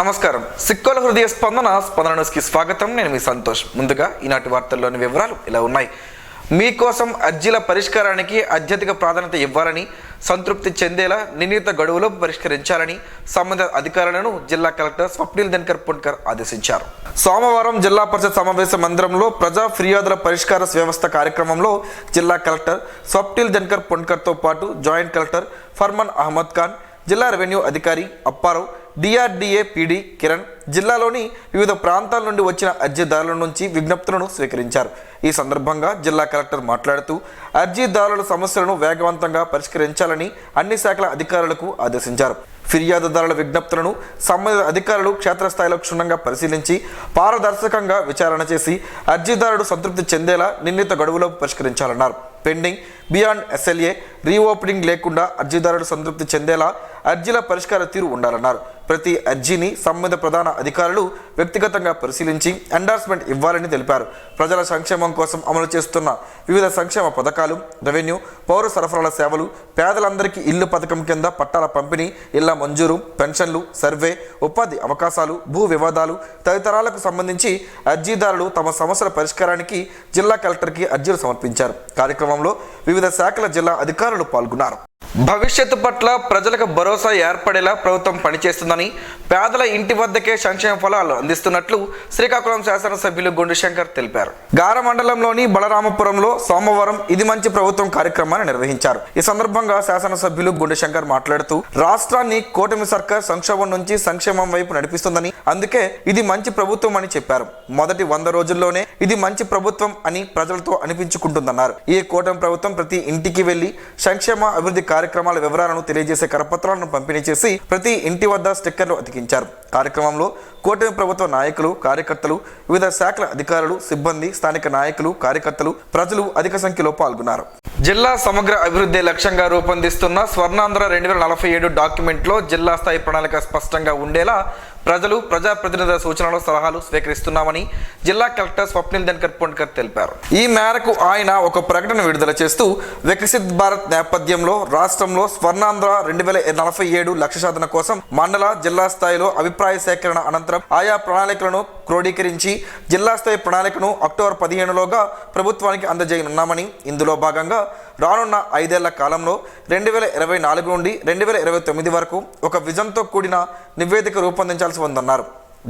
నమస్కారం. సిక్కోల హృదయ స్పందన న్యూస్కి స్వాగతం. నేను మీ సంతోష్. ముందుగా ఈనాటి వార్తల్లోని వివరాలు ఇలా ఉన్నాయి. మీకోసం అర్జీల పరిష్కారానికి అత్యధిక ప్రాధాన్యత ఇవ్వాలని, సంతృప్తి చెందేలా నిర్ణీత గడువులో పరిష్కరించాలని సంబంధిత అధికారులను జిల్లా కలెక్టర్ స్వప్నిల్ దినకర్ పుణ్కర్ ఆదేశించారు. సోమవారం జిల్లా పరిషత్ సమావేశ మందిరంలో ప్రజా ఫిర్యాదుల పరిష్కార వ్యవస్థ కార్యక్రమంలో జిల్లా కలెక్టర్ స్వప్నిల్ దినకర్ పుణ్కర్తో పాటు జాయింట్ కలెక్టర్ ఫర్మాన్ అహ్మద్ ఖాన్, జిల్లా రెవెన్యూ అధికారి అప్పారావు, డిఆర్డీఏ పీడీ కిరణ్ జిల్లాలోని వివిధ ప్రాంతాల నుండి వచ్చిన అర్జీదారుల నుంచి విజ్ఞప్తులను స్వీకరించారు. ఈ సందర్భంగా జిల్లా కలెక్టర్ మాట్లాడుతూ అర్జీదారుల సమస్యలను వేగవంతంగా పరిష్కరించాలని అన్ని శాఖల అధికారులకు ఆదేశించారు. ఫిర్యాదుదారుల విజ్ఞప్తులను సంబంధిత అధికారులు క్షేత్రస్థాయిలో క్షుణ్ణంగా పరిశీలించి పారదర్శకంగా విచారణ చేసి అర్జీదారుడు సంతృప్తి చెందేలా నిర్ణీత గడువులో పరిష్కరించాలన్నారు. పెండింగ్, బియాండ్ ఎస్ఎల్ఏ, రీఓపెనింగ్ లేకుండా అర్జీదారుడు సంతృప్తి చెందేలా అర్జీల పరిష్కార తీరు ఉండాలన్నారు. ప్రతి అర్జీని సంబంధిత ప్రధాన అధికారులు వ్యక్తిగతంగా పరిశీలించి ఎండార్స్మెంట్ ఇవ్వాలని తెలిపారు. ప్రజల సంక్షేమం కోసం అమలు చేస్తున్న వివిధ సంక్షేమ పథకాలు, రెవెన్యూ, పౌర సరఫరాల సేవలు, పేదలందరికీ ఇల్లు పథకం కింద పట్టాల పంపిణీ, ఇళ్ల మంజూరు, పెన్షన్లు, సర్వే, ఉపాధి అవకాశాలు, భూ వివాదాలు తదితరాలకు సంబంధించి అర్జీదారులు తమ సమస్యల పరిష్కారానికి జిల్లా కలెక్టర్కి అర్జీలు సమర్పించారు. కార్యక్రమంలో వివిధ శాఖల జిల్లా అధికారులు పాల్గొన్నారు. భవిష్యత్తు పట్ల ప్రజలకు భరోసా ఏర్పడేలా ప్రభుత్వం పనిచేస్తుందని, పేదల ఇంటి వద్దకే సంక్షేమ ఫలాలు అందిస్తున్నట్లు శ్రీకాకుళం శాసనసభ్యులు గుండుశంకర్ తెలిపారు. గార మండలంలోని బలరామపురంలో సోమవారం ఇది మంచి ప్రభుత్వం కార్యక్రమాన్ని నిర్వహించారు. ఈ సందర్భంగా శాసనసభ్యులు గుండుశంకర్ మాట్లాడుతూ రాష్ట్రాన్ని కూటమి సర్కార్ సంక్షోభం నుంచి సంక్షేమం వైపు నడిపిస్తుందని, అందుకే ఇది మంచి ప్రభుత్వం అని చెప్పారు. మొదటి 100 రోజుల్లోనే ఇది మంచి ప్రభుత్వం అని ప్రజలతో అనిపించుకుంటుందన్నారు. ఈ కూటమి ప్రభుత్వం ప్రతి ఇంటికి వెళ్లి సంక్షేమ అభివృద్ధి కార్యక్రమాల వివరాలను తెలియజేసే కరపత్రాలను పంపిణీ చేసి ప్రతి ఇంటి వద్ద స్టిక్కర్లు అతికించారు. కార్యక్రమంలో కూటమి ప్రభుత్వ నాయకులు, కార్యకర్తలు, వివిధ శాఖల అధికారులు, సిబ్బంది, స్థానిక నాయకులు, కార్యకర్తలు, ప్రజలు అధిక సంఖ్యలో పాల్గొన్నారు. జిల్లా సమగ్ర అభివృద్ధి లక్ష్యంగా రూపొందిస్తున్న స్వర్ణాంధ్ర 2047 డాక్యుమెంట్లో జిల్లా స్థాయి ప్రణాళిక స్పష్టంగా ఉండేలా ప్రజలు, ప్రజాప్రతినిధుల సూచనలు, సలహాలు స్వీకరిస్తున్నామని జిల్లా కలెక్టర్ స్వప్నిల్ దినకర్ పుణ్కర్ తెలిపారు. ఈ మేరకు ఆయన ఒక ప్రకటన విడుదల చేస్తూ వికసిత్ భారత్ నేపథ్యంలో రాష్ట్రంలో స్వర్ణాంధ్ర 2047 లక్ష్య సాధన కోసం మండల, జిల్లా స్థాయిలో అభిప్రాయ సేకరణ అనంతరం ఆయా ప్రణాళికలను క్రోడీకరించి జిల్లా స్థాయి ప్రణాళికను అక్టోబర్ 15లోగా ప్రభుత్వానికి అందజేయనున్నామని, ఇందులో భాగంగా రానున్న 5 ఏళ్ల కాలంలో 2024 నుండి 2029 వరకు ఒక విజన్తో కూడిన నివేదిక రూపొందించాల్సి ఉందన్నారు.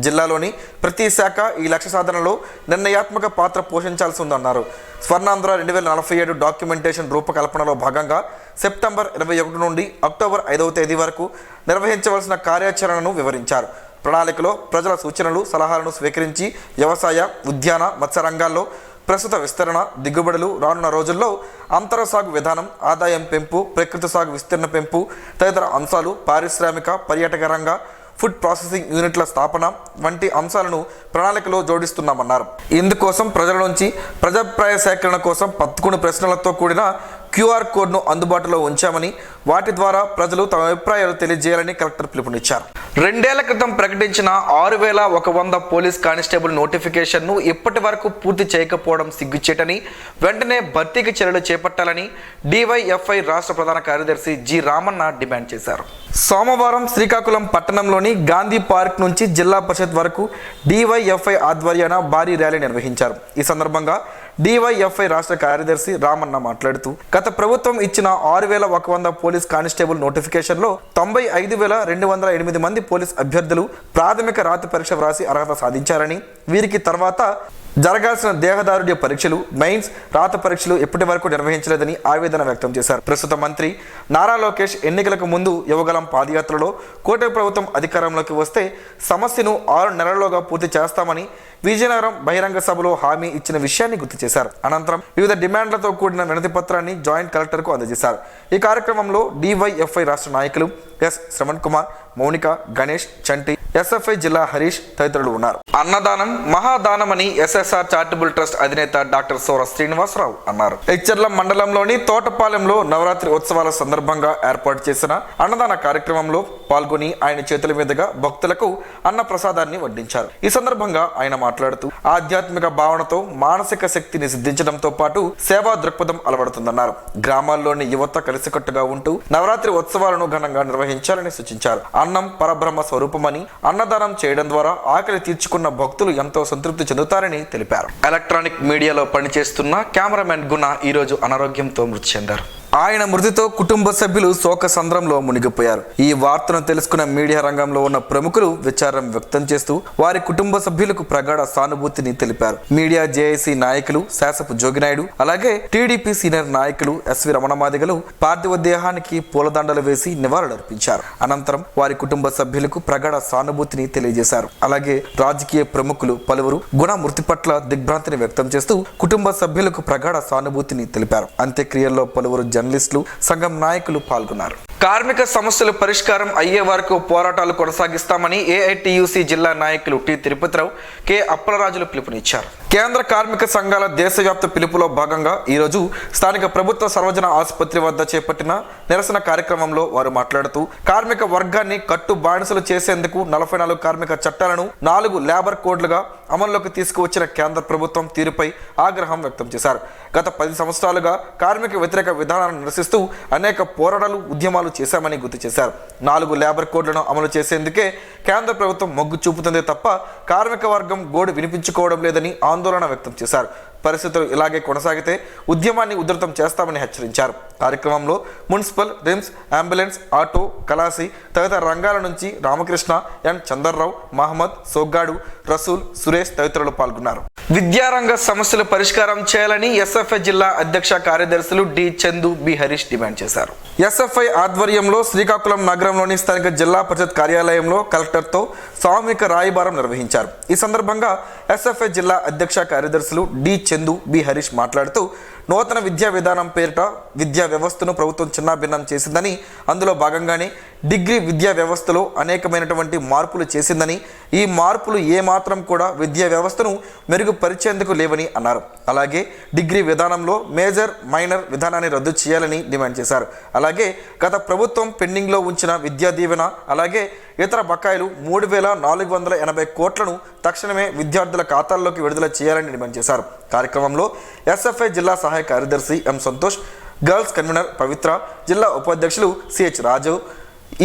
జిల్లాలోని ప్రతి శాఖ ఈ లక్ష్య సాధనలో నిర్ణయాత్మక పాత్ర పోషించాల్సి ఉందన్నారు. స్వర్ణాంధ్ర 2047 డాక్యుమెంటేషన్ రూపకల్పనలో భాగంగా సెప్టెంబర్ 21 నుండి అక్టోబర్ 5వ తేదీ వరకు నిర్వహించవలసిన కార్యాచరణను వివరించారు. ప్రణాళికలో ప్రజల సూచనలు, సలహాలను స్వీకరించి వ్యవసాయ, ఉద్యాన, మత్స్య రంగాల్లో ప్రస్తుత విస్తరణ, దిగుబడులు, రానున్న రోజుల్లో అంతర సాగు విధానం, ఆదాయం పెంపు, ప్రకృతి సాగు విస్తరణ పెంపు తదితర అంశాలు, పారిశ్రామిక, పర్యాటక రంగ, ఫుడ్ ప్రాసెసింగ్ యూనిట్ల స్థాపన వంటి అంశాలను ప్రణాళికలో జోడిస్తున్నామన్నారు. ఇందుకోసం ప్రజల నుంచి ప్రజాభిప్రాయ సేకరణ కోసం 11 ప్రశ్నలతో కూడిన QR కోడ్ను అందుబాటులో ఉంచామని, వాటి ద్వారా ప్రజలు తమ అభిప్రాయాలు తెలియజేయాలని కలెక్టర్ పిలుపునిచ్చారు. 2 ఏళ్ల క్రితం ప్రకటించిన 6100 పోలీస్ కానిస్టేబుల్ నోటిఫికేషన్ను ఇప్పటి వరకు పూర్తి చేయకపోవడం సిగ్గుచేటని, వెంటనే భర్తీకి చర్యలు చేపట్టాలని DYFI రాష్ట్ర ప్రధాన కార్యదర్శి జి రామన్న డిమాండ్ చేశారు. సోమవారం శ్రీకాకుళం పట్టణంలోని గాంధీ పార్క్ నుంచి జిల్లా పరిషత్ వరకు DYFI ఆధ్వర్యాన భారీ ర్యాలీ నిర్వహించారు. ఈ సందర్భంగా DYFI రాష్ట్ర కార్యదర్శి రామన్న మాట్లాడుతూ గత ప్రభుత్వం ఇచ్చిన 6100 పోలీస్ కానిస్టేబుల్ నోటిఫికేషన్లో 95,208 మంది పోలీస్ అభ్యర్థులు ప్రాథమిక రాత పరీక్ష వ్రాసి అర్హత సాధించారని, వీరికి తర్వాత జరగాల్సిన దేహదారుడ్య పరీక్షలు, మెయిన్స్, రాత పరీక్షలు ఇప్పటి వరకు నిర్వహించలేదని ఆవేదన వ్యక్తం చేశారు. ప్రస్తుత మంత్రి నారా లోకేష్ ఎన్నికలకు ముందు యువగలం పాదయాత్రలో కూటమి ప్రభుత్వం అధికారంలోకి వస్తే సమస్యను 6 నెలల్లోగా పూర్తి చేస్తామని విజయనగరం బహిరంగ సభలో హామీ ఇచ్చిన విషయాన్ని గుర్తు చేశారు. అనంతరం వివిధ డిమాండ్లతో కూడిన వినతి పత్రాన్ని జాయింట్ కలెక్టర్కు అందజేశారు. ఈ కార్యక్రమంలో DYFI రాష్ట్ర నాయకులు ఎస్ శ్రవణ్ కుమార్, మౌనిక, గణేష్, చంటి, SFI జిల్లా హరీష్ తదితరులు ఉన్నారు. అన్నదానం మహాదానమని SSR చారిటబుల్ ట్రస్ట్ అధినేత డాక్టర్ సోర శ్రీనివాసరావు అన్నారు. ఎచ్చర్ల మండలంలోని తోటపాలెంలో నవరాత్రి ఉత్సవాల సందర్భంగా ఏర్పాటు చేసిన అన్నదాన కార్యక్రమంలో పాల్గొని ఆయన చేతుల మీదుగా భక్తులకు అన్న ప్రసాదాన్ని వడ్డించారు. ఈ సందర్భంగా ఆయన మాట్లాడుతూ ఆధ్యాత్మిక భావనతో మానసిక శక్తిని సిద్ధించడంతో పాటు సేవా దృక్పథం అలవడుతుందన్నారు. గ్రామాల్లోని యువత కలిసికట్టుగా ఉంటూ నవరాత్రి ఉత్సవాలను ఘనంగా నిర్వహించారు. నిర్వహించాలని సూచించారు. అన్నం పరబ్రహ్మ స్వరూపమని, అన్నదానం చేయడం ద్వారా ఆకలి తీర్చుకున్న భక్తులు ఎంతో సంతృప్తి చెందుతారని తెలిపారు. ఎలక్ట్రానిక్ మీడియాలో పనిచేస్తున్న కెమెరామెన్ గుణ ఈరోజు అనారోగ్యంతో మృతి చెందారు. ఆయన మృతితో కుటుంబ సభ్యులు శోక సంద్రంలో మునిగిపోయారు. ఈ వార్తను తెలుసుకున్న మీడియా రంగంలో ఉన్న ప్రముఖులు విచారం వ్యక్తం చేస్తూ వారి కుటుంబ సభ్యులకు ప్రగాఢ సానుభూతిని తెలిపారు. మీడియా జేఏసీ నాయకులు శాసపు జోగినాయుడు, అలాగే టీడీపీ సీనియర్ నాయకులు ఎస్వి రమణమాదిగలు పార్థివ దేహానికి పూలదండలు వేసి నివాళులర్పించారు. అనంతరం వారి కుటుంబ సభ్యులకు ప్రగాఢ సానుభూతిని తెలియజేశారు. అలాగే రాజకీయ ప్రముఖులు పలువురు గుణ మృతి పట్ల దిగ్భ్రాంతిని వ్యక్తం చేస్తూ కుటుంబ సభ్యులకు ప్రగాఢ సానుభూతిని తెలిపారు. అంత్యక్రియల్లో పలువురు జర్నలిస్టులు, సంఘం నాయకులు పాల్గొన్నారు. కార్మిక సమస్యలు పరిష్కారం అయ్యే వరకు పోరాటాలు కొనసాగిస్తామని ఏఐటియుసి జిల్లా నాయకులు టి తిరుపతిరావు, కె అప్పలరాజులు పిలుపునిచ్చారు. కేంద్ర కార్మిక సంఘాల దేశవ్యాప్త పిలుపులో భాగంగా ఈరోజు స్థానిక ప్రభుత్వ సర్వజన ఆసుపత్రి వద్ద చేపట్టిన నిరసన కార్యక్రమంలో వారు మాట్లాడుతూ కార్మిక వర్గాన్ని కట్టు బానిసలు చేసేందుకు 44 కార్మిక చట్టాలను 4 లేబర్ కోడ్లుగా అమల్లోకి తీసుకువచ్చిన కేంద్ర ప్రభుత్వం తీరుపై ఆగ్రహం వ్యక్తం చేశారు. గత 10 సంవత్సరాలుగా కార్మిక వ్యతిరేక విధానాలను నిరసిస్తూ అనేక పోరాటాలు, ఉద్యమాలు చేశామని గుర్తు చేశారు. 4 లేబర్ కోడ్లను అమలు చేసేందుకే కేంద్ర ప్రభుత్వం మొగ్గు చూపుతుందే తప్ప కార్మిక వర్గం గోడు వినిపించుకోవడం లేదని ఆందోళన వ్యక్తం చేశారు. పరిస్థితులు ఇలాగే కొనసాగితే ఉద్యమాన్ని ఉధృతం చేస్తామని హెచ్చరించారు. కార్యక్రమంలో municipal, RIMS, ambulance, auto, khalasi తదితర రంగాల నుంచి రామకృష్ణ, ఎన్ చందర్రావు, మహమ్మద్, సోగ్గాడు, రసూల్, సురేష్ తదితరులు పాల్గొన్నారు. విద్యారంగ సమస్యలు పరిష్కారం చేయాలని ఎస్ఎఫ్ఐ జిల్లా అధ్యక్ష కార్యదర్శులు D Chandu, B Harish demand చేశారు. ఎస్ఎఫ్ఐ ఆధ్వర్యంలో శ్రీకాకుళం నగరంలోని స్థానిక జిల్లా పరిషత్ కార్యాలయంలో కలెక్టర్తో సామూహిక రాయబారం నిర్వహించారు. ఈ సందర్భంగా ఎస్ఎఫ్ఐ జిల్లా అధ్యక్ష కార్యదర్శులు డి చందు, బి హరీష్ మాట్లాడుతూ నూతన విద్యా విధానం పేరిట విద్యా వ్యవస్థను ప్రభుత్వం చిన్నాభిన్నం చేసిందని, అందులో భాగంగానే డిగ్రీ విద్యా వ్యవస్థలో అనేకమైనటువంటి మార్పులు చేసిందని, ఈ మార్పులు ఏమాత్రం కూడా విద్యా వ్యవస్థను మెరుగుపరిచేందుకు లేవని అన్నారు. అలాగే డిగ్రీ విధానంలో మేజర్, మైనర్ విధానాన్ని రద్దు చేయాలని డిమాండ్ చేశారు. అలాగే గత ప్రభుత్వం పెండింగ్లో ఉంచిన విద్యా దీవెన, అలాగే ఇతర బకాయిలు 3,480 కోట్లను తక్షణమే విద్యార్థుల ఖాతాల్లోకి విడుదల చేయాలని డిమాండ్ చేశారు. కార్యక్రమంలో ఎస్ఎఫ్ఐ జిల్లా సహాయ కార్యదర్శి ఎం సంతోష్, గర్ల్స్ కన్వీనర్ పవిత్ర, జిల్లా ఉపాధ్యక్షులు సిహెచ్ రాజు,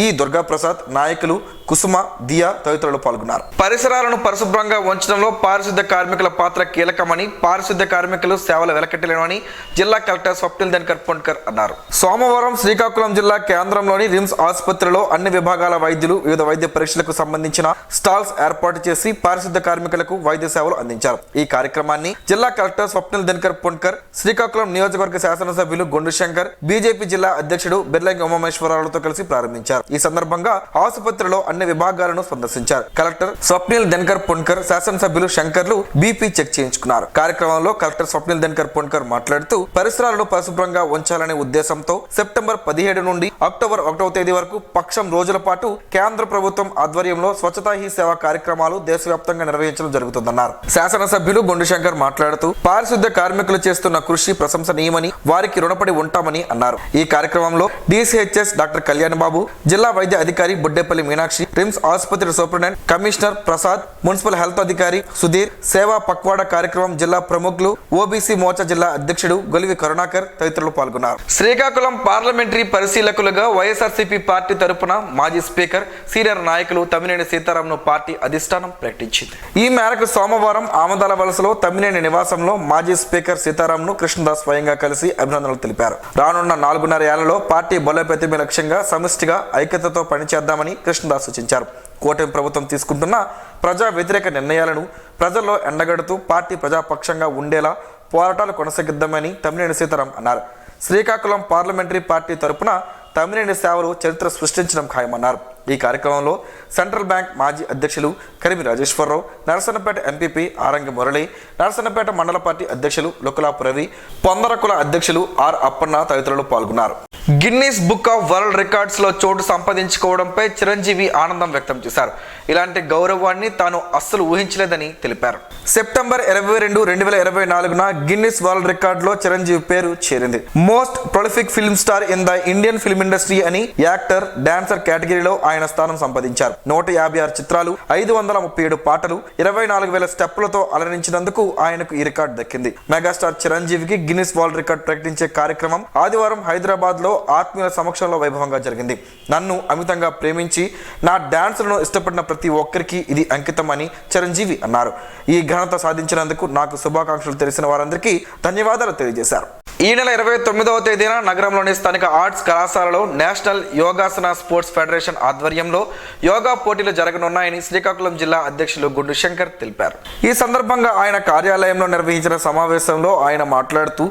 ఈ దుర్గాప్రసాద్, నాయకులు కుసుమ, దియా తదితరులు పాల్గొన్నారు. పరిసరాలను పరిశుభ్రంగా ఉంచడంలో పారిశుద్ధ్య కార్మికుల పాత్ర కీలకమని, పారిశుద్ధ్య కార్మికులు సేవలు వెలకట్టలేమని జిల్లా కలెక్టర్ స్వప్నిల్ దినకర్ పొన్కర్ అన్నారు. సోమవారం శ్రీకాకుళం జిల్లా కేంద్రంలోని రిమ్స్ ఆసుపత్రిలో అన్ని విభాగాల వైద్యులు వివిధ వైద్య పరీక్షలకు సంబంధించిన స్టాల్స్ ఏర్పాటు చేసి పారిశుద్ధ్య కార్మికులకు వైద్య సేవలు అందించారు. ఈ కార్యక్రమాన్ని జిల్లా కలెక్టర్ స్వప్నిల్ దినకర్ పొన్కర్, శ్రీకాకుళం నియోజకవర్గ శాసనసభ్యులు గొండు శంకర్, బీజేపీ జిల్లా అధ్యక్షుడు బిర్లంగి ఉమామేశ్వరరావులతో కలిసి ప్రారంభించారు. ఈ సందర్భంగా ఆసుపత్రిలో అన్ని విభాగాలను సందర్శించారు. కలెక్టర్ స్వప్నిల్ దినకర్ పొన్కర్, శాసనసభ్యులు శంకర్లు బీపీ చెక్ చేయించుకున్నారు. కార్యక్రమంలో కలెక్టర్ స్వప్నిల్ దినకర్ పొన్కర్ మాట్లాడుతూ పరిసరాలను పరిశుభ్రంగా ఉంచాలనే ఉద్దేశంతో సెప్టెంబర్ 17 నుండి అక్టోబర్ 1వ తేదీ వరకు పక్షం రోజుల పాటు కేంద్ర ప్రభుత్వం ఆధ్వర్యంలో స్వచ్ఛతా హీ సేవ కార్యక్రమాలు దేశవ్యాప్తంగా నిర్వహించడం జరుగుతుందన్నారు. శాసనసభ్యులు గొండు శంకర్ మాట్లాడుతూ పారిశుద్ధ్య కార్మికులు చేస్తున్న కృషి ప్రశంసనీయమని, వారికి రుణపడి ఉంటామని అన్నారు. ఈ కార్యక్రమంలో డిసిహెచ్ఎస్ డాక్టర్ కళ్యాణ్ బాబు, జిల్లా వైద్య అధికారి బుడ్డేపల్లి మీనాక్షి, రిమ్స్ ఆసుపత్రి superintendent commissioner Prasad, municipal health అధికారి సుధీర్, సేవా పక్వాడ కార్యక్రమం జిల్లా ప్రముఖులు, ఓబీసీ మోర్చా జిల్లా అధ్యక్షుడు గొలివి కరుణాకర్ తదితరులు పాల్గొన్నారు. శ్రీకాకుళం పార్లమెంటరీ పరిశీలకులుగా వైఎస్ఆర్సీపీ పార్టీ తరపున మాజీ స్పీకర్, సీనియర్ నాయకులు తమ్మినేని సీతారాంను పార్టీ అధిష్టానం ప్రకటించింది. ఈ మేరకు సోమవారం ఆమదాల వలసలో తమ్మినేని నివాసంలో మాజీ స్పీకర్ సీతారాంను కృష్ణదాస్ స్వయంగా కలిసి అభినందనలు తెలిపారు. రానున్న 4.5 ఏళ్లలో పార్టీ బలోపేతమే లక్ష్యంగా సమిష్టిగా ఐక్యతతో పనిచేద్దామని కృష్ణదాస్ సూచించారు. కూటమి ప్రభుత్వం తీసుకుంటున్న ప్రజా వ్యతిరేక నిర్ణయాలను ప్రజల్లో ఎండగడుతూ పార్టీ ప్రజాపక్షంగా ఉండేలా పోరాటాలు కొనసాగిద్దామని తమ్మినేని సీతారాం అన్నారు. శ్రీకాకుళం పార్లమెంటరీ పార్టీ తరపున తమ్మినేని సేవలు చరిత్ర సృష్టించడం ఖాయమన్నారు. ఈ కార్యక్రమంలో సెంట్రల్ బ్యాంక్ మాజీ అధ్యక్షులు కరిమి రాజేశ్వరరావు, నరసన్నపేట ఎంపీపీ ఆరంగి మురళి, నరసన్నపేట మండల పార్టీ అధ్యక్షులు లుకలాపు రవి, పొందరకుల అధ్యక్షులు ఆర్ అప్పన్న తదితరులు పాల్గొన్నారు. గిన్నీస్ బుక్ ఆఫ్ వరల్డ్ రికార్డ్స్లో చోటు సంపాదించుకోవడంపై చిరంజీవి ఆనందం వ్యక్తం చేశారు. ఇలాంటి గౌరవాన్ని తాను అస్సలు ఊహించలేదని తెలిపారు. సెప్టెంబర్ 22, 2024న గిన్నీస్ వరల్డ్ రికార్డులో చిరంజీవి పేరు చేరింది. Most prolific film star in the Indian film industry అని యాక్టర్, డాన్సర్ కేటగిరీలో ఆయన స్థానం సంపాదించారు. 156 చిత్రాలు, 537 పాటలు, 24,000 స్టెప్పులతో అలరించినందుకు ఆయనకు ఈ రికార్డు దక్కింది. మెగాస్టార్ చిరంజీవికి గిన్నిస్ వరల్డ్ రికార్డ్ ప్రకటించే కార్యక్రమం ఆదివారం హైదరాబాద్ లో ఆత్మీయుల సమక్షంలో వైభవంగా జరిగింది. నన్ను అమితంగా ప్రేమించి నా డాన్సులను ఇష్టపడిన ప్రతి ఒక్కరికి ఇది అంకితం అని చిరంజీవి అన్నారు. ఈ ఘనత సాధించినందుకు నాకు శుభాకాంక్షలు తెలిసిన వారందరికీ ధన్యవాదాలు తెలియజేశారు. ఈ నెల 29వ తేదీన నగరంలోని స్థానిక ఆర్ట్స్ కళాశాలలో నేషనల్ యోగాసన స్పోర్ట్స్ ఫెడరేషన్ ఆధ్వర్యంలో యోగా పోటీలు జరగనున్నాయని శ్రీకాకుళం జిల్లా అధ్యక్షులు గుండు శంకర్ తెలిపారు. ఈ సందర్భంగా ఆయన కార్యాలయంలో నిర్వహించిన సమావేశంలో ఆయన మాట్లాడుతూ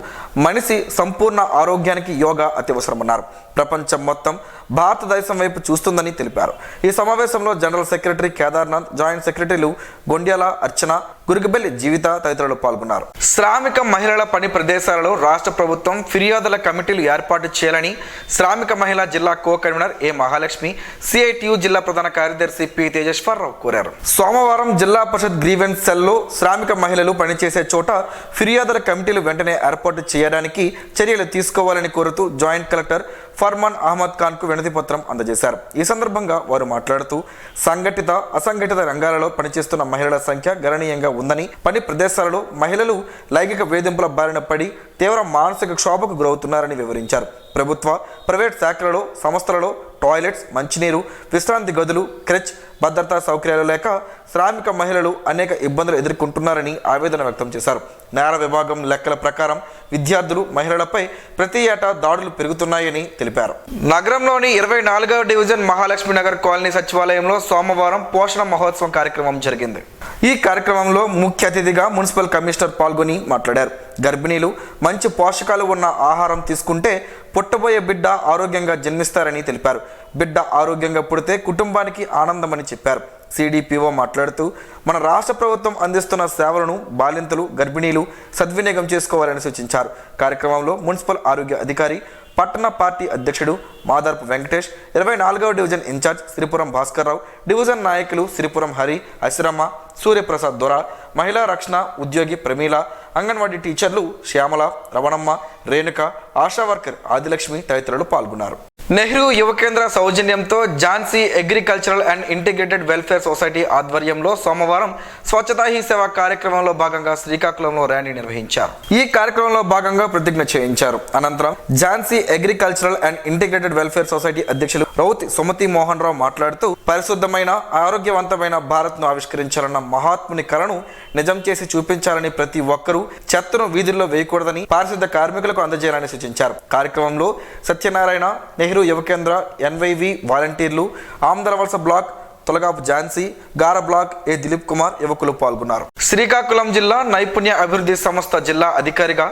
మనిషి సంపూర్ణ ఆరోగ్యానికి యోగా అత్యవసరమన్నారు. ప్రపంచం మొత్తం భారతదేశం వైపు చూస్తుందని తెలిపారు. ఈ సమావేశంలో జనరల్ సెక్రటరీ కేదార్నాథ్, జాయింట్ సెక్రటరీలు గొండ్యాల అర్చన, గురుగుబెల్లి జీవిత తదితరులు పాల్గొన్నారు. శ్రామిక మహిళల పని ప్రదేశాలలో రాష్ట్ర ప్రభుత్వం ఫిర్యాదుల కమిటీలు ఏర్పాటు చేయాలని శ్రామిక మహిళా జిల్లా కో కన్వీనర్ ఏ మహాలక్ష్మి, సిఐటియు జిల్లా ప్రధాన కార్యదర్శి పి తేజేశ్వరరావు కోరారు. సోమవారం జిల్లా పరిషత్ గ్రీవెన్స్ సెల్లో శ్రామిక మహిళలు పనిచేసే చోట ఫిర్యాదుల కమిటీలు వెంటనే ఏర్పాటు చేయడానికి చర్యలు తీసుకోవాలని కోరుతూ జాయింట్ కలెక్టర్ ఫర్మాన్ అహ్మద్ ఖాన్ కు వినతి పత్రం అందజేశారు. ఈ సందర్భంగా వారు మాట్లాడుతూ సంఘటిత అసంఘటిత రంగాలలో పనిచేస్తున్న మహిళల సంఖ్య గణనీయంగా ఉందని, పని ప్రదేశాలలో మహిళలు లైంగిక వేధింపుల బారిన పడి తీవ్ర మానసిక క్షోభకు గురవుతున్నారని వివరించారు. ప్రభుత్వ, ప్రైవేట్ శాఖలలో, సంస్థలలో టాయిలెట్స్, మంచినీరు, విశ్రాంతి గదులు, క్రెచ్, భద్రతా సౌకర్యాలు లేక శ్రామిక మహిళలు అనేక ఇబ్బందులు ఎదుర్కొంటున్నారని ఆవేదన వ్యక్తం చేశారు. నేర విభాగం లెక్కల ప్రకారం విద్యార్థులు, మహిళలపై ప్రతి ఏటా దాడులు పెరుగుతున్నాయని తెలిపారు. నగరంలోని 24వ డివిజన్ మహాలక్ష్మి నగర్ కాలనీ సచివాలయంలో సోమవారం పోషణ మహోత్సవం కార్యక్రమం జరిగింది. ఈ కార్యక్రమంలో ముఖ్య అతిథిగా మున్సిపల్ కమిషనర్ పాల్గొని మాట్లాడారు. గర్భిణీలు మంచి పోషకాలు ఉన్న ఆహారం తీసుకుంటే పుట్టబోయే బిడ్డ ఆరోగ్యంగా జన్మిస్తారని తెలిపారు. బిడ్డ ఆరోగ్యంగా పుడితే కుటుంబానికి ఆనందమని చెప్పారు. సిడిపిఓ మాట్లాడుతూ మన రాష్ట్ర ప్రభుత్వం అందిస్తున్న సేవలను బాలింతలు, గర్భిణీలు సద్వినియోగం చేసుకోవాలని సూచించారు. కార్యక్రమంలో మున్సిపల్ ఆరోగ్య అధికారి, పట్టణ పార్టీ అధ్యక్షుడు మాదార్పు వెంకటేష్, 24వ division incharge Sripuram Bhaskarrao, division నాయకులు శ్రీపురం హరి, అశ్రమ్మ, సూర్యప్రసాద్ దొర, మహిళా రక్షణ ఉద్యోగి ప్రమీల, అంగన్వాడీ టీచర్లు శ్యామల, రవణమ్మ, రేణుక, ఆశా వర్కర్ ఆదిలక్ష్మి తదితరులు పాల్గొన్నారు. నెహ్రూ యువ కేంద్ర సౌజన్యంతో Jhansi agricultural and integrated welfare society ఆధ్వర్యంలో సోమవారం స్వచ్ఛతా హీ సేవ కార్యక్రమంలో భాగంగా శ్రీకాకుళంలో ర్యాలీ నిర్వహించారు. ఈ కార్యక్రమంలో భాగంగా ప్రతిజ్ఞ చేయించారు. అనంతరం Jhansi agricultural and integrated welfare society అధ్యక్షులు రౌతి సుమతి మోహన్ రావు మాట్లాడుతూ పరిశుద్ధమైన, ఆరోగ్యవంతమైన భారత్ ను ఆవిష్కరించాలన్న మహాత్ముని కలను నిజం చేసి చూపించాలని, ప్రతి ఒక్కరూ చెత్తను వీధుల్లో వేయకూడదని, పారిశుద్ధ కార్మికులకు అందజేయాలని సూచించారు. కార్యక్రమంలో సత్యనారాయణ, నెహ్రూ యువ కేంద్ర, ఎన్వైవి వాలంటీర్లు, ఆమ్దరవలస బ్లాక్, తొలగాపు ఝాన్సీ, గార బ్లాక్ ఏ దిలీప్ కుమార్ యువకులు పాల్గొన్నారు. శ్రీకాకుళం జిల్లా నైపుణ్య అభివృద్ధి సంస్థ జిల్లా అధికారిగా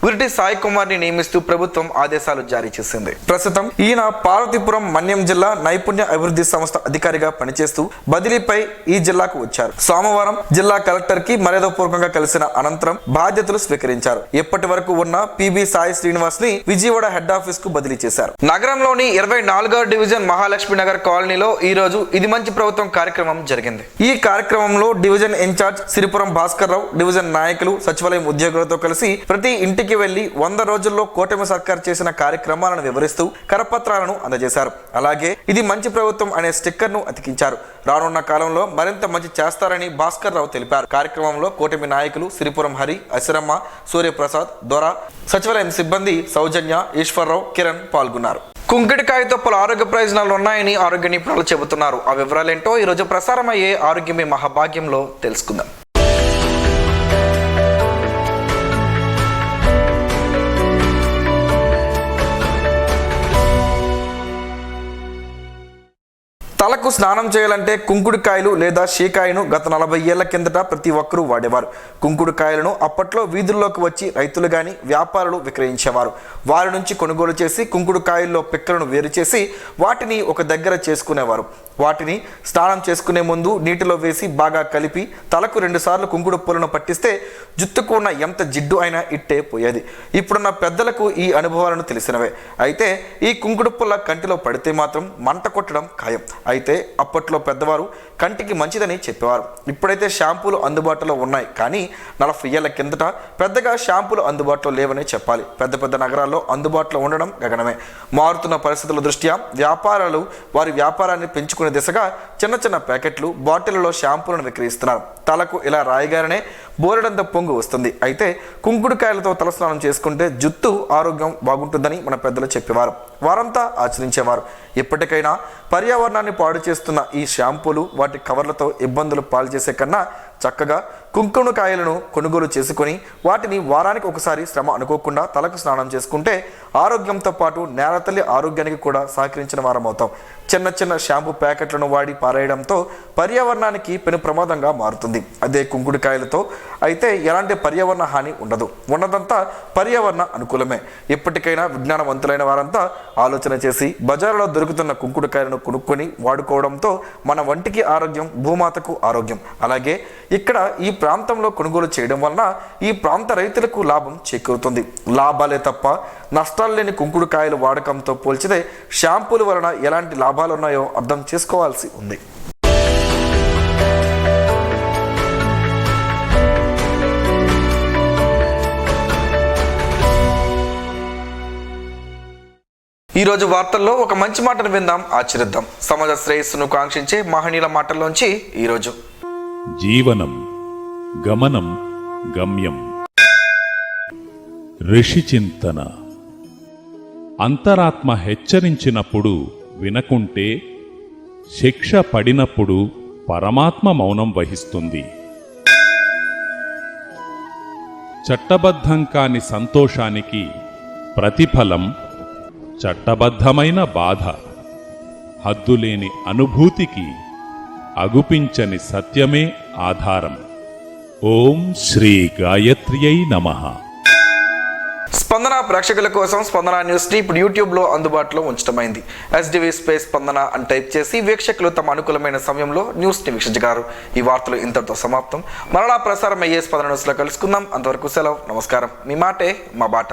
ఉరిటి సాయి కుమార్ ని నియమిస్తూ ప్రభుత్వం ఆదేశాలు జారీ చేసింది. ప్రస్తుతం ఈయన పార్వతీపురం మన్యం జిల్లా నైపుణ్య అభివృద్ధి సంస్థ అధికారిగా పనిచేస్తూ బదిలీపై ఈ జిల్లాకు వచ్చారు. సోమవారం జిల్లా కలెక్టర్ కి మర్యాదపూర్వకంగా కలిసిన అనంతరం బాధ్యతలు స్వీకరించారు. ఇప్పటి వరకు ఉన్న పిబి సాయి శ్రీనివాస్ ని విజయవాడ హెడ్ ఆఫీస్ కు బదిలీ చేశారు. నగరంలోని 24వ డివిజన్ మహాలక్ష్మి నగర్ కాలనీలో ఈ రోజు ఇది మంచి ప్రభుత్వం కార్యక్రమం జరిగింది. ఈ కార్యక్రమంలో division incharge Sripuram Bhaskar Rao, division నాయకులు, సచివాలయం ఉద్యోగులతో కలిసి ప్రతి ఇంటికి వెళ్లి 100 రోజుల్లో కూటమి సర్కార్ చేసిన కార్యక్రమాలను వివరిస్తూ కరపత్రాలను అందజేశారు. అలాగే ఇది మంచి ప్రభుత్వం అనే స్టిక్కర్ ను అతికించారు. రానున్న కాలంలో మరింత మంచి చేస్తారని భాస్కర్ రావు తెలిపారు. కార్యక్రమంలో కూటమి నాయకులు శ్రీపురం హరి, అసిరమ్మ, సూర్యప్రసాద్, దొర, సచివాలయం సిబ్బంది సౌజన్య, ఈశ్వర్రావు, కిరణ్ పాల్గొన్నారు. కుంకుడికాయతో పలు ఆరోగ్య ప్రయోజనాలు ఉన్నాయని ఆరోగ్య నిపుణులు చెబుతున్నారు. ఆ వివరాలేంటో ఈరోజు ప్రసారమయ్యే ఆరోగ్యమే మహాభాగ్యంలో తెలుసుకుందాం. తలకు స్నానం చేయాలంటే కుంకుడుకాయలు లేదా షీకాయను గత 40 ఏళ్ల కిందట ప్రతి ఒక్కరూ వాడేవారు. కుంకుడుకాయలను అప్పట్లో వీధుల్లోకి వచ్చి రైతులు గాని వ్యాపారులు విక్రయించేవారు. వారి నుంచి కొనుగోలు చేసి కుంకుడుకాయల్లో పిక్కలను వేరు చేసి వాటిని ఒక దగ్గర చేసుకునేవారు. వాటిని స్నానం చేసుకునే ముందు నీటిలో వేసి బాగా కలిపి తలకు 2 సార్లు కుంకుడు పూలను పట్టిస్తే జుట్టుకు ఉన్న ఎంత జిడ్డు అయినా ఇట్టే పోయేది. ఇప్పుడున్న పెద్దలకు ఈ అనుభవాలను తెలిసినవే. అయితే ఈ కుంకుడు పుల్ల కంటిలో పడితే మాత్రం మంట కొట్టడం ఖాయం. అయితే అప్పట్లో పెద్దవారు కంటికి మంచిదని చెప్పేవారు. ఇప్పుడైతే షాంపూలు అందుబాటులో ఉన్నాయి, కానీ 40 ఏళ్ల కిందట పెద్దగా షాంపూలు అందుబాటులో లేవనే చెప్పాలి. పెద్ద పెద్ద నగరాల్లో అందుబాటులో ఉండడం గగనమే. మారుతున్న పరిస్థితుల దృష్ట్యా వ్యాపారాలు వారి వ్యాపారాన్ని పెంచుకునే దిశగా చిన్న చిన్న ప్యాకెట్లు, బాటిళ్లలో షాంపూలను విక్రయిస్తున్నారు. తలకు ఇలా రాయగానే బోలెడంత పొంగు వస్తుంది. అయితే కుంకుడుకాయలతో తలస్నానం చేసుకుంటే జుట్టు ఆరోగ్యం బాగుంటుందని మన పెద్దలు చెప్పేవారు. వారంతా ఆచరించేవారు. ఎప్పటికైనా పర్యావరణాన్ని పాడు చేస్తున్న ఈ షాంపూలు వాటి కవర్లతో ఇబ్బందులు పాలు చేసే కన్నా చక్కగా కుంకుడుకాయలను కొనుగోలు చేసుకొని వాటిని వారానికి ఒకసారి శ్రమ అనుకోకుండా తలకు స్నానం చేసుకుంటే ఆరోగ్యంతో పాటు నేలతల్లి ఆరోగ్యానికి కూడా సహకరించిన వారం అవుతాం. చిన్న చిన్న షాంపూ ప్యాకెట్లను వాడి పారేయడంతో పర్యావరణానికి పెను ప్రమాదంగా మారుతుంది. అదే కుంకుడుకాయలతో అయితే ఎలాంటి పర్యావరణ హాని ఉండదు. ఉన్నదంతా పర్యావరణ అనుకూలమే. ఇప్పటికైనా విజ్ఞానవంతులైన వారంతా ఆలోచన చేసి బజారులో దొరుకుతున్న కుంకుడుకాయలను కొనుక్కొని వాడుకోవడంతో మన వంటికి ఆరోగ్యం, భూమాతకు ఆరోగ్యం. అలాగే ఇక్కడ ఈ ప్రాంతంలో కొనుగోలు చేయడం వలన ఈ ప్రాంత రైతులకు లాభం చేకూరుతుంది. లాభాలే తప్ప నష్టాలు లేని కుంకుడుకాయలు వాడకంతో పోల్చితే షాంపూల వలన ఎలాంటి లాభాలు ఉన్నాయో అర్థం చేసుకోవాల్సి ఉంది. ఈరోజు వార్తల్లో ఒక మంచి మాటను విందాం, ఆచరిద్దాం. సమాజ శ్రేయస్సును కాంక్షించే మహనీయుల మాటల్లోంచి ఈరోజు జీవనం గమనం గమ్యం. ఋషి చింతన. అంతరాత్మ హెచ్చరించినప్పుడు వినకుంటే శిక్ష పడినప్పుడు పరమాత్మ మౌనం వహిస్తుంది. చట్టబద్ధం కాని సంతోషానికి ప్రతిఫలం చట్టబద్ధమైన బాధ. హద్దులేని అనుభూతికి అగుపించని సత్యమే ఆధారం. ఓం శ్రీ గాయత్ర్యై నమః. స్పందన ప్రేక్షకుల కోసం స్పందన న్యూస్ని ఇప్పుడు యూట్యూబ్లో అందుబాటులో ఉంచడమైంది. SDV స్పేస్ స్పందన అని టైప్ చేసి వీక్షకులు తమ అనుకూలమైన సమయంలో న్యూస్ని వీక్షించగలరు. ఈ వార్తలు ఇంతటితో సమాప్తం. మరలా ప్రసారం అయ్యే స్పందన న్యూస్లో కలుసుకుందాం. అంతవరకు సెలవు. నమస్కారం. మీ మాటే మా బాట.